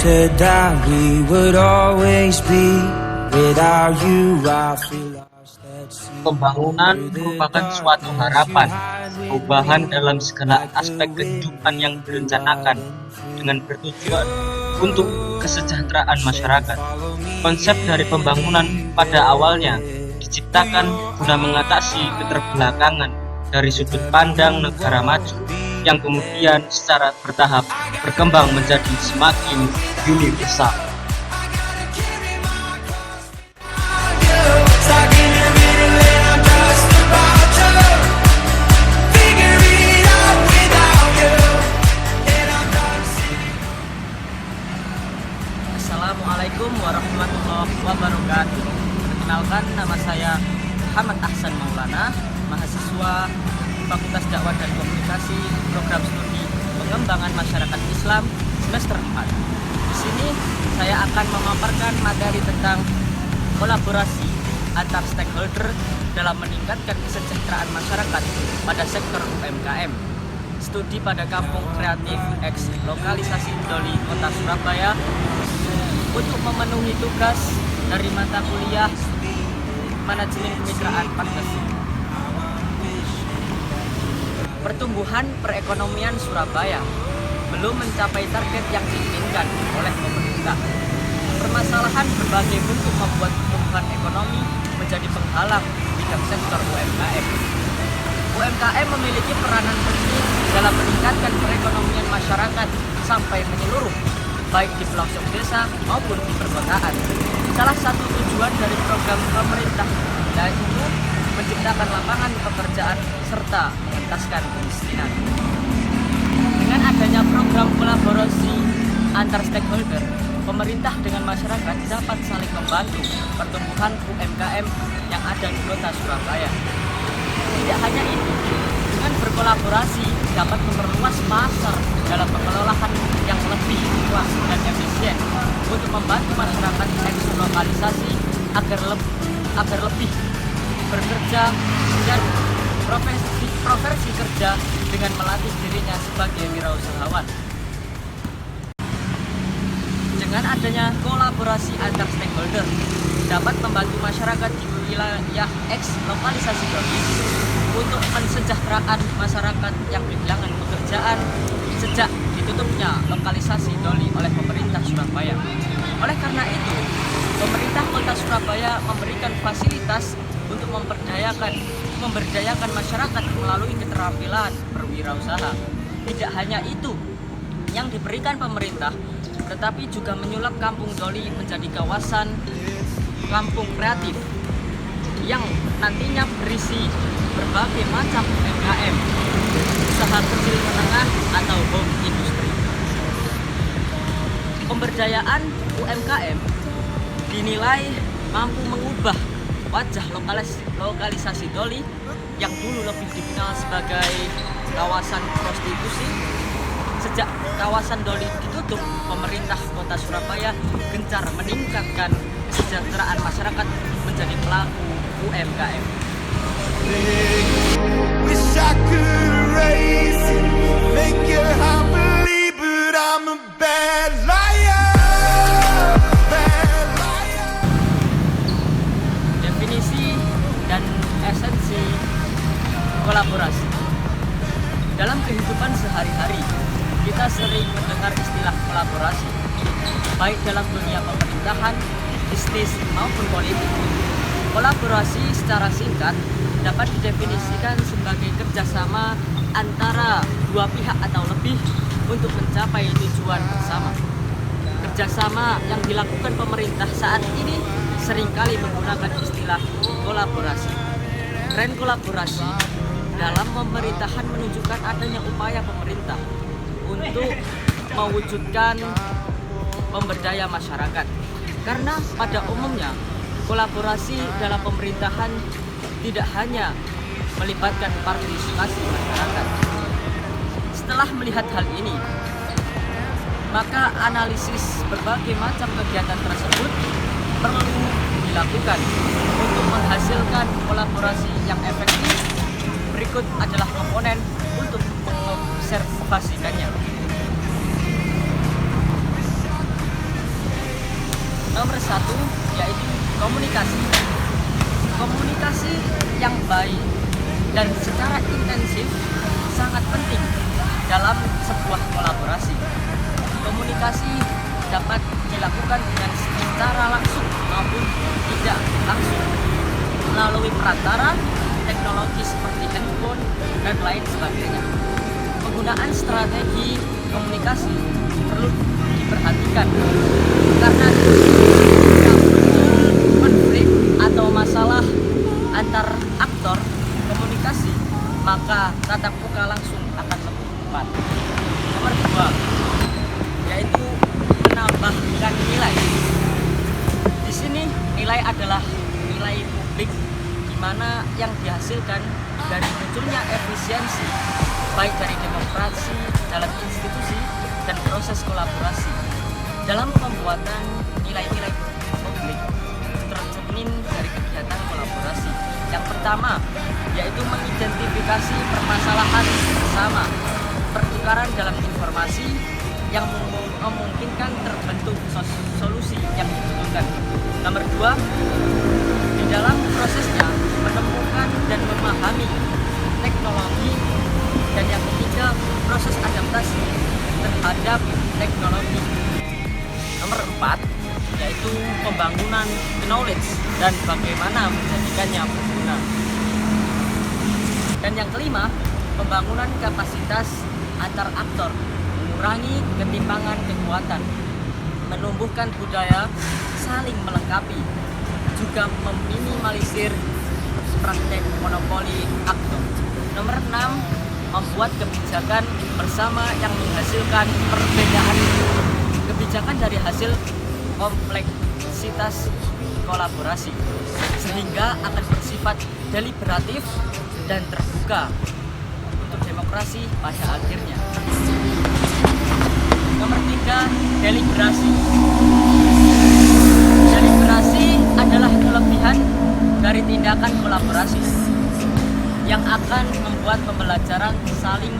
to die, we would always be. Without you, I feel lost at sea. Pembangunan merupakan suatu harapan, perubahan dalam segala aspek kehidupan yang direncanakan dengan bertujuan untuk kesejahteraan masyarakat. Konsep dari pembangunan pada awalnya diciptakan guna mengatasi keterbelakangan dari sudut pandang negara maju yang kemudian secara bertahap berkembang menjadi semakin universal. Assalamualaikum warahmatullahi wabarakatuh. Perkenalkan, nama saya Muhammad Ahsan Maulana, mahasiswa Fakultas Dakwah dan Komunikasi Program Studi Pengembangan Masyarakat Islam semester 4. Di sini saya akan memaparkan materi tentang kolaborasi antar stakeholder dalam meningkatkan kesejahteraan masyarakat pada sektor UMKM. Studi pada Kampung Kreatif X Lokalisasi Doli Kota Surabaya untuk memenuhi tugas dari mata kuliah Manajemen Kemitraan Partnership. Pertumbuhan perekonomian Surabaya belum mencapai target yang diinginkan oleh pemerintah. Permasalahan berbagai bentuk membuat pertumbuhan ekonomi menjadi penghalang bidang sektor UMKM. UMKM memiliki peranan penting dalam meningkatkan perekonomian masyarakat sampai menyeluruh, baik di pelosok desa maupun di perkotaan. Salah satu tujuan dari program pemerintah yaitu menciptakan lapangan pekerjaan serta mengentaskan kemiskinan. Dengan adanya program kolaborasi antar stakeholder, pemerintah dengan masyarakat dapat saling membantu pertumbuhan UMKM yang ada di kota Surabaya. Tidak hanya itu, dengan berkolaborasi dapat memperluas pasar dalam pengelolaan yang lebih luas dan efisien untuk membantu masyarakat ekslokalisasi agar lebih bekerja dan profesi kerja dengan melatih dirinya sebagai wirausahawan. Dengan adanya kolaborasi antar stakeholder dapat membantu masyarakat di wilayah eks-lokalisasi Doli untuk mensejahteraan masyarakat yang kehilangan pekerjaan sejak ditutupnya lokalisasi Doli oleh pemerintah Surabaya. Oleh karena itu, pemerintah kota Surabaya memberikan fasilitas untuk memberdayakan masyarakat melalui keterampilan berwirausaha. Tidak hanya itu yang diberikan pemerintah, tetapi juga menyulap Kampung Doli menjadi kawasan kampung kreatif yang nantinya berisi berbagai macam UMKM, usaha kecil menengah atau home industry. Pemberdayaan UMKM dinilai mampu mengubah wajah lokalisasi Doli yang dulu lebih dikenal sebagai kawasan prostitusi. Sejak kawasan Doli ditutup, pemerintah kota Surabaya gencar meningkatkan kesejahteraan masyarakat menjadi pelaku UMKM. Wish I could erase it, make your heart believe, but I'm a bad liar, bad liar. Definisi dan esensi kolaborasi. Dalam kehidupan sehari-hari, kita sering mendengar istilah kolaborasi, baik dalam dunia pemerintahan, bisnis maupun politik. Kolaborasi secara singkat dapat didefinisikan sebagai kerjasama antara dua pihak atau lebih untuk mencapai tujuan bersama. Kerjasama yang dilakukan pemerintah saat ini seringkali menggunakan istilah kolaborasi. Tren kolaborasi dalam pemerintahan menunjukkan adanya upaya pemerintah untuk mewujudkan pemberdaya masyarakat. Karena pada umumnya kolaborasi dalam pemerintahan tidak hanya melibatkan partisipasi masyarakat. Setelah melihat hal ini, maka analisis berbagai macam kegiatan tersebut perlu dilakukan untuk menghasilkan kolaborasi yang efektif. Berikut adalah komponen untuk mengobservasikannya. Nomor satu yaitu komunikasi. Komunikasi yang baik dan secara intensif sangat penting dalam sebuah kolaborasi. Komunikasi dapat dilakukan dengan secara langsung maupun tidak langsung melalui perantara teknologi seperti handphone dan lain sebagainya. Penggunaan strategi komunikasi perlu diperhatikan karena jika konflik atau masalah antar aktor komunikasi, maka tatap muka langsung akan lebih tepat. Nomor 2 yaitu menambahkan nilai. Di sini nilai adalah nilai publik, di mana yang dihasilkan dari munculnya efisiensi baik dari demokrasi dalam institusi dan proses kolaborasi. Dalam pembuatan nilai-nilai publik tercermin dari kegiatan kolaborasi. Yang pertama yaitu mengidentifikasi permasalahan bersama, pertukaran dalam informasi yang memungkinkan terbentuk solusi yang dibutuhkan. Nomor 2, di dalam prosesnya menemukan dan memahami teknologi. Dan yang ketiga, proses adaptasi terhadap teknologi. Nomor 4 yaitu pembangunan knowledge dan bagaimana menjadikannya berguna. Dan yang kelima, pembangunan kapasitas antar aktor, mengurangi ketimpangan kekuatan, menumbuhkan budaya saling melengkapi, juga meminimalisir praktek monopoli aktor. Nomor 6, membuat kebijakan bersama yang menghasilkan perbedaan. Kebijakan dari hasil kompleksitas kolaborasi, sehingga akan bersifat deliberatif dan terbuka untuk demokrasi pada akhirnya. Nomor 3, deliberasi. Deliberasi adalah kelebihan dari tindakan kolaborasi yang akan membuat pembelajaran saling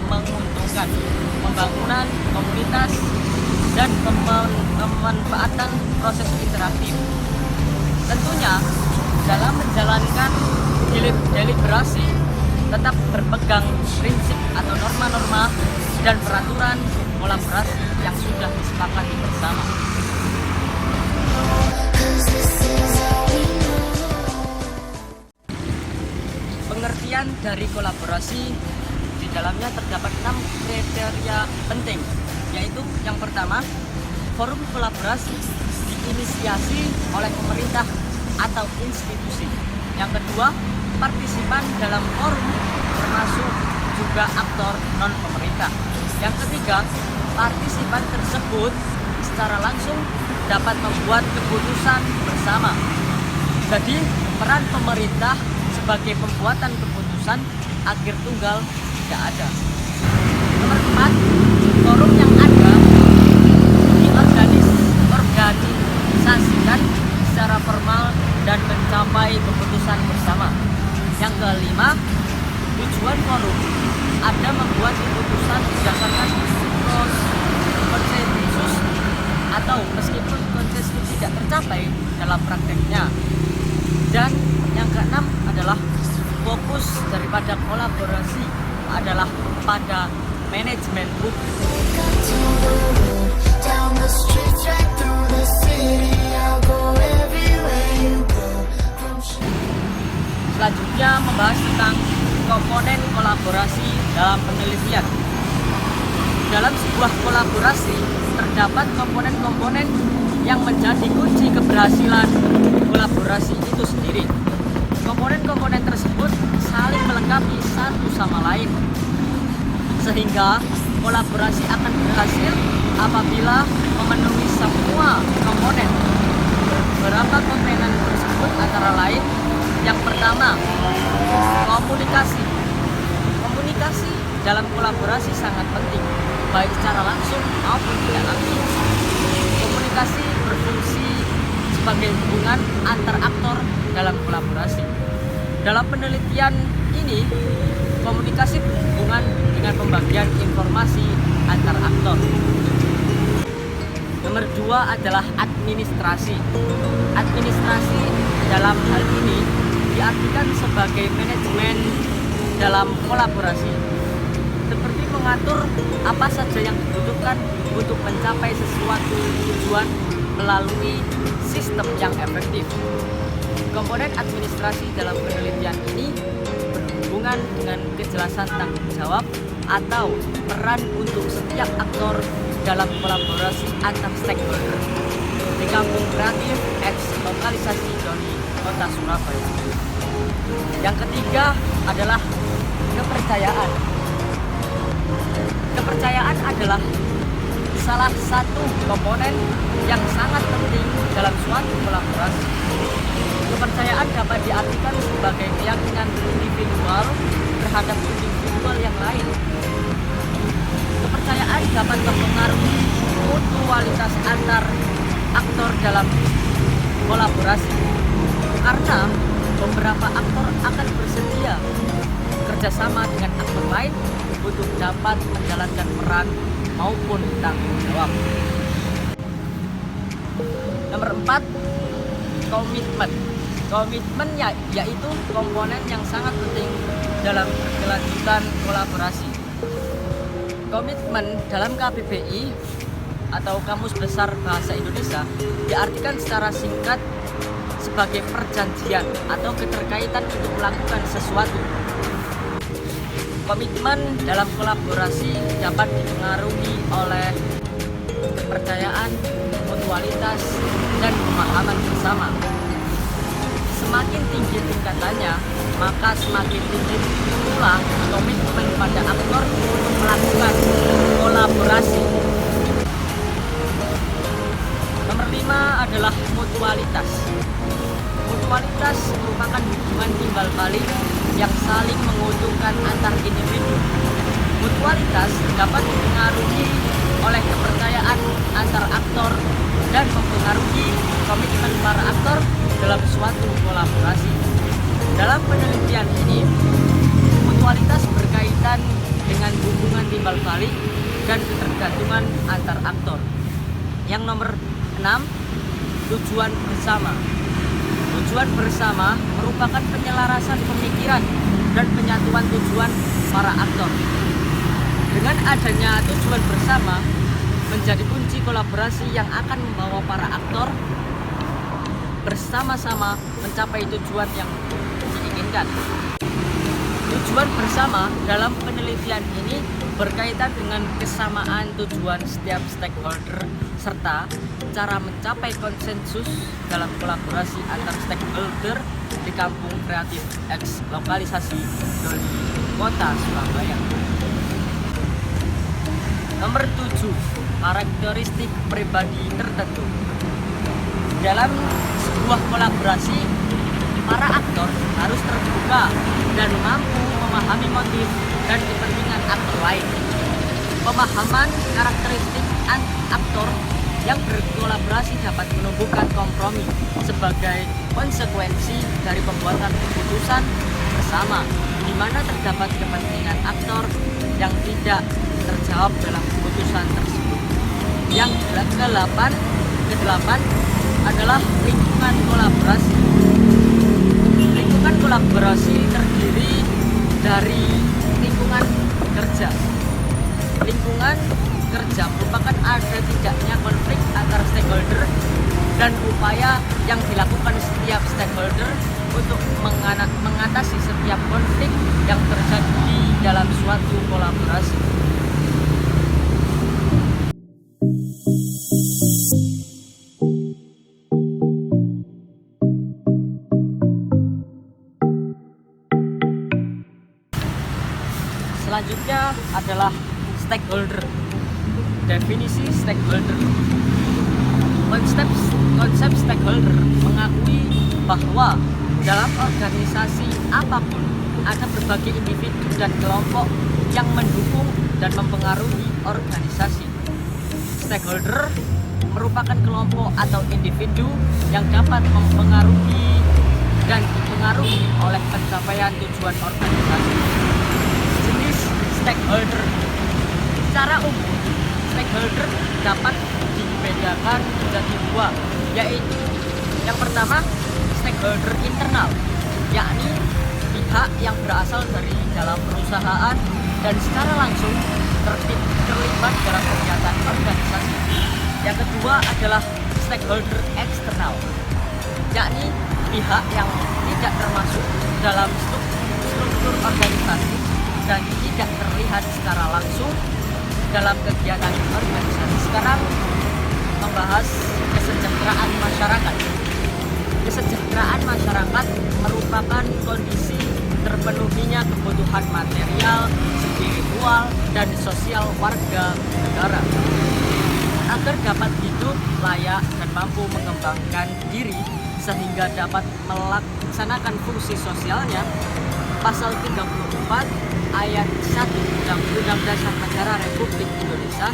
menguntungkan, pembangunan komunitas, dan pemanfaatan proses interaktif. Tentunya dalam menjalankan deliberasi tetap berpegang prinsip atau norma-norma dan peraturan kolaborasi yang sudah disepakati bersama. Pengertian dari kolaborasi, di dalamnya terdapat 6 kriteria penting, yaitu yang pertama, forum kolaborasi diinisiasi oleh pemerintah atau institusi. Yang kedua, partisipan dalam forum termasuk juga aktor non-pemerintah. Yang ketiga, partisipan tersebut secara langsung dapat membuat keputusan bersama. Jadi, peran pemerintah sebagai pembuatan keputusan akhir tunggal tidak ada. Nomor 4, forum yang ada diorganisasikan secara formal dan mencapai keputusan bersama. Yang kelima, tujuan forum ada membuat keputusan berdasarkan konsensus atau meskipun konsensus tidak tercapai dalam prakteknya. Dan yang keenam adalah fokus daripada kolaborasi adalah pada manajemen publik. Selanjutnya membahas tentang komponen kolaborasi dalam penelitian. Dalam sebuah kolaborasi terdapat komponen-komponen yang menjadi kunci keberhasilan kolaborasi itu sendiri. Komponen-komponen tersebut saling melengkapi satu sama lain, sehingga kolaborasi akan berhasil apabila memenuhi semua komponen. Beberapa komponen tersebut antara lain, yang pertama, komunikasi. Komunikasi dalam kolaborasi sangat penting, baik secara langsung maupun tidak langsung. Komunikasi berfungsi sebagai hubungan antar aktor dalam kolaborasi. Dalam penelitian ini, komunikasi berhubungan dengan pembagian informasi antar aktor. Nomor 2 adalah administrasi. Administrasi dalam hal ini diartikan sebagai manajemen dalam kolaborasi, seperti mengatur apa saja yang dibutuhkan untuk mencapai sesuatu tujuan melalui sistem yang efektif. Komponen administrasi dalam penelitian ini berhubungan dengan kejelasan tanggung jawab atau peran untuk setiap aktor dalam kolaborasi antar stakeholder di Kampung Kreatif X Lokalisasi Doli, Kota Surabaya. Yang ketiga adalah kepercayaan. Kepercayaan adalah salah satu komponen yang sangat penting dalam suatu kolaborasi. Kepercayaan dapat diartikan sebagai keyakinan individual terhadap individual yang lain. Kepercayaan dapat mempengaruhi mutualitas antar aktor dalam kolaborasi, karena beberapa aktor akan bersedia kerjasama dengan aktor lain untuk dapat menjalankan peran maupun tanggung jawab. Nomor 4, komitmen. Komitmen yaitu komponen yang sangat penting dalam kelanjutan kolaborasi. Komitmen dalam KBBI atau Kamus Besar Bahasa Indonesia diartikan secara singkat sebagai perjanjian atau keterkaitan untuk melakukan sesuatu. Komitmen dalam kolaborasi dapat dipengaruhi oleh kepercayaan, mutualitas, dan pemahaman bersama. Semakin tinggi tingkatannya, maka semakin tinggi pula komitmen pada aktor untuk melakukan kolaborasi. Nomor 5 adalah mutualitas. Mutualitas merupakan hubungan timbal balik yang saling menguntungkan antar individu. Mutualitas dapat dipengaruhi oleh kepercayaan antar aktor dan mempengaruhi komitmen para aktor dalam suatu kolaborasi. Dalam penelitian ini, mutualitas berkaitan dengan hubungan timbal balik dan ketergantungan antar aktor. Yang nomor 6, tujuan bersama. Tujuan bersama merupakan penyelarasan pemikiran dan penyatuan tujuan para aktor. Dengan adanya tujuan bersama menjadi kunci kolaborasi yang akan membawa para aktor bersama-sama mencapai tujuan yang diinginkan. Tujuan bersama dalam penelitian ini berkaitan dengan kesamaan tujuan setiap stakeholder serta cara mencapai konsensus dalam kolaborasi antar stakeholder di Kampung Kreatif X Lokalisasi Doli, Kota Surabaya. Nomor 7, karakteristik pribadi tertentu. Dalam sebuah kolaborasi, para aktor harus terbuka dan mampu memahami motif dan kepentingan aktor lain. Pemahaman karakteristik aktor yang berkolaborasi dapat menumbuhkan kompromi sebagai konsekuensi dari pembuatan keputusan bersama, di mana terdapat kepentingan aktor yang tidak terjawab dalam keputusan tersebut. Yang ke-8 adalah lingkungan kolaborasi. Lingkungan kolaborasi terdiri dari lingkungan kerja. Lingkungan kerja merupakan ada tidaknya konflik antar stakeholder dan upaya yang dilakukan setiap stakeholder untuk mengatasi setiap konflik yang terjadi dalam suatu kolaborasi. Selanjutnya adalah stakeholder. Definisi stakeholder. Konsep stakeholder mengakui bahwa dalam organisasi apapun ada berbagai individu dan kelompok yang mendukung dan mempengaruhi organisasi. Stakeholder merupakan kelompok atau individu yang dapat mempengaruhi dan dipengaruhi oleh pencapaian tujuan organisasi. Jenis stakeholder. Secara umum, stakeholder dapat membedakan menjadi dua, yaitu yang pertama stakeholder internal, yakni pihak yang berasal dari dalam perusahaan dan secara langsung terlibat dalam kegiatan organisasi. Yang kedua adalah stakeholder eksternal, yakni pihak yang tidak termasuk dalam struktur organisasi dan tidak terlihat secara langsung dalam kegiatan organisasi. Sekarang membahas kesejahteraan masyarakat. Kesejahteraan masyarakat merupakan kondisi terpenuhinya kebutuhan material, spiritual, dan sosial warga negara agar dapat hidup layak dan mampu mengembangkan diri sehingga dapat melaksanakan fungsi sosialnya. Pasal 34 ayat 1 Undang-Undang Dasar Negara Republik Indonesia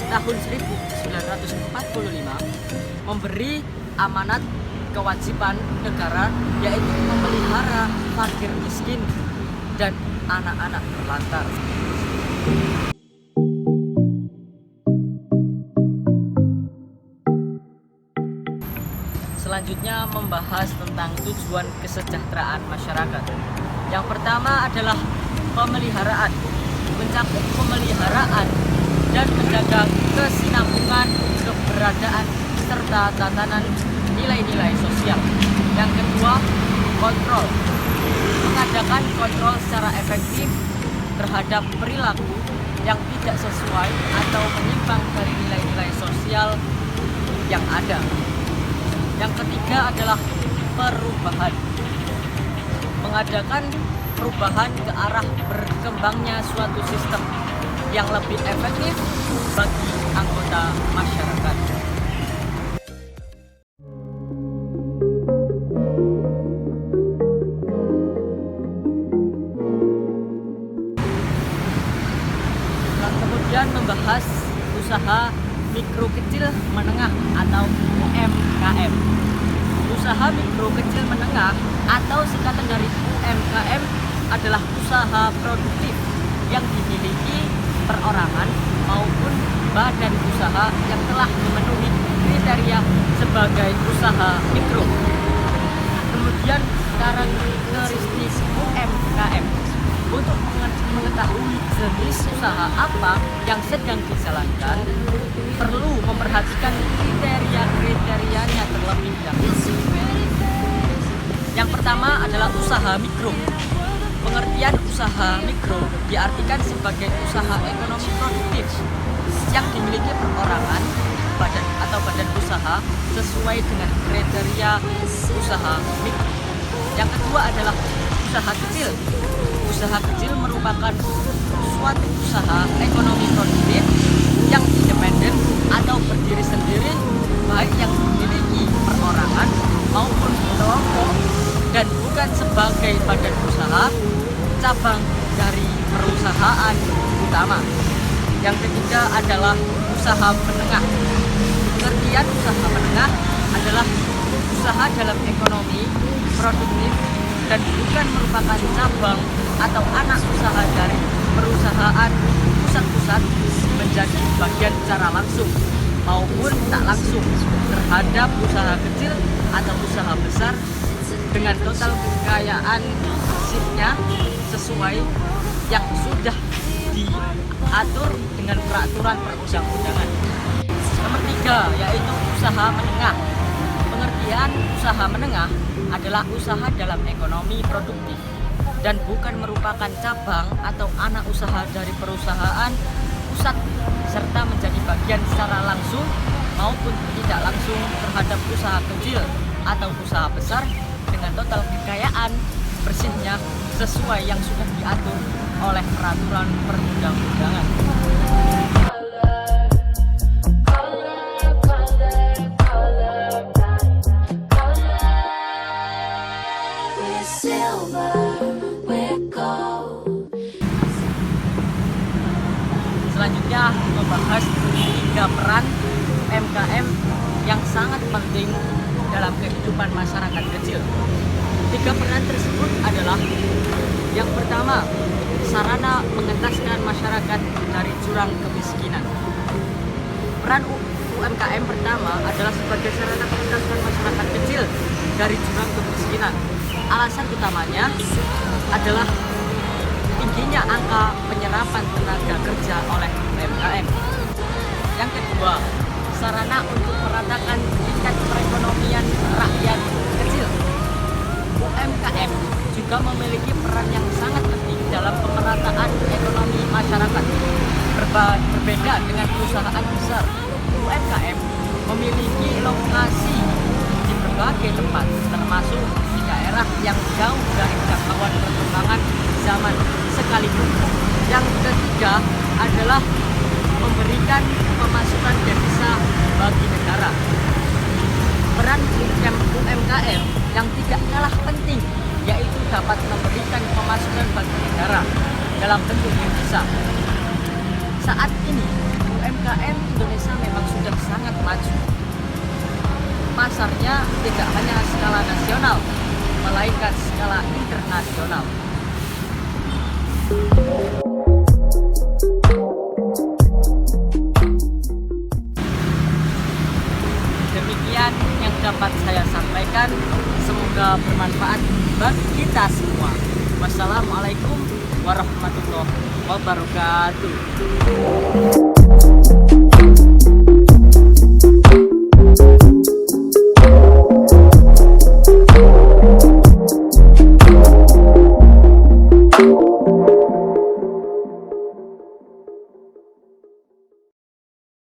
tahun 1945 memberi amanat kewajiban negara, yaitu memelihara fakir miskin dan anak-anak terlantar. Selanjutnya membahas tentang tujuan kesejahteraan masyarakat. Yang pertama adalah pemeliharaan, mencakup pemeliharaan dan menjaga kesinambungan, keberadaan, serta tatanan nilai-nilai sosial. Yang kedua, kontrol, mengadakan kontrol secara efektif terhadap perilaku yang tidak sesuai atau menyimpang dari nilai-nilai sosial yang ada. Yang ketiga adalah perubahan, mengadakan perubahan ke arah berkembangnya suatu sistem yang lebih efektif bagi anggota masyarakat. Kemudian membahas usaha mikro kecil menengah atau UMKM. Usaha mikro kecil menengah atau singkatan dari UMKM adalah usaha produktif yang dimiliki perorangan maupun badan usaha yang telah memenuhi kriteria sebagai usaha mikro. Kemudian karakteristik UMKM. Untuk mengetahui jenis usaha apa yang sedang dijalankan, perlu memperhatikan kriteria-kriterianya terlebih dahulu. Yang pertama adalah usaha mikro. Pengertian usaha mikro diartikan sebagai usaha ekonomi produktif yang dimiliki perorangan, badan usaha sesuai dengan kriteria usaha mikro. Yang kedua adalah usaha kecil. Usaha kecil merupakan suatu usaha ekonomi produktif yang independen atau berdiri sendiri, baik yang memiliki perorangan maupun kelompok, dan bukan sebagai badan usaha cabang dari perusahaan utama. Yang ketiga adalah usaha menengah. Pengertian usaha menengah adalah usaha dalam ekonomi produktif dan bukan merupakan cabang atau anak usaha dari perusahaan pusat-pusat menjadi bagian secara langsung maupun tak langsung terhadap usaha kecil atau usaha besar dengan total kekayaan shiftnya sesuai yang sudah diatur dengan peraturan perundang-undangan. Nomor 3 yaitu usaha menengah. Pengertian usaha menengah adalah usaha dalam ekonomi produktif dan bukan merupakan cabang atau anak usaha dari perusahaan pusat serta menjadi bagian secara langsung maupun tidak langsung terhadap usaha kecil atau usaha besar dengan total kekayaan bersihnya sesuai yang sudah diatur oleh peraturan perundang-undangan. Selanjutnya membahas 3 peran UMKM yang sangat penting dalam kehidupan masyarakat kecil. 3 peran tersebut adalah: yang pertama, sarana mengentaskan masyarakat dari jurang kemiskinan. Peran UMKM pertama adalah sebagai sarana pengetahuan masyarakat kecil dari jurang kemiskinan. Alasan utamanya adalah tingginya angka penyerapan tenaga kerja oleh UMKM. Yang kedua, sarana untuk meratakan tingkat perekonomian rakyat kecil. UMKM juga memiliki peran yang sangat penting dalam pemerataan ekonomi masyarakat. Berbeda dengan perusahaan besar, UMKM memiliki lokasi di berbagai tempat, termasuk di daerah yang jauh dari jangkauan perkembangan zaman sekalipun. Yang ketiga adalah memberikan pemasukan devisa bagi negara. Peran UMKM yang tidak kalah penting yaitu dapat memberikan pemasukan bagi negara dalam bentuk devisa. Saat ini UMKM Indonesia memang sudah sangat maju. Pasarnya tidak hanya skala nasional, melainkan skala internasional. Demikian yang dapat saya sampaikan. Semoga bermanfaat bagi kita semua. Wassalamualaikum warahmatullahi wabarakatuh.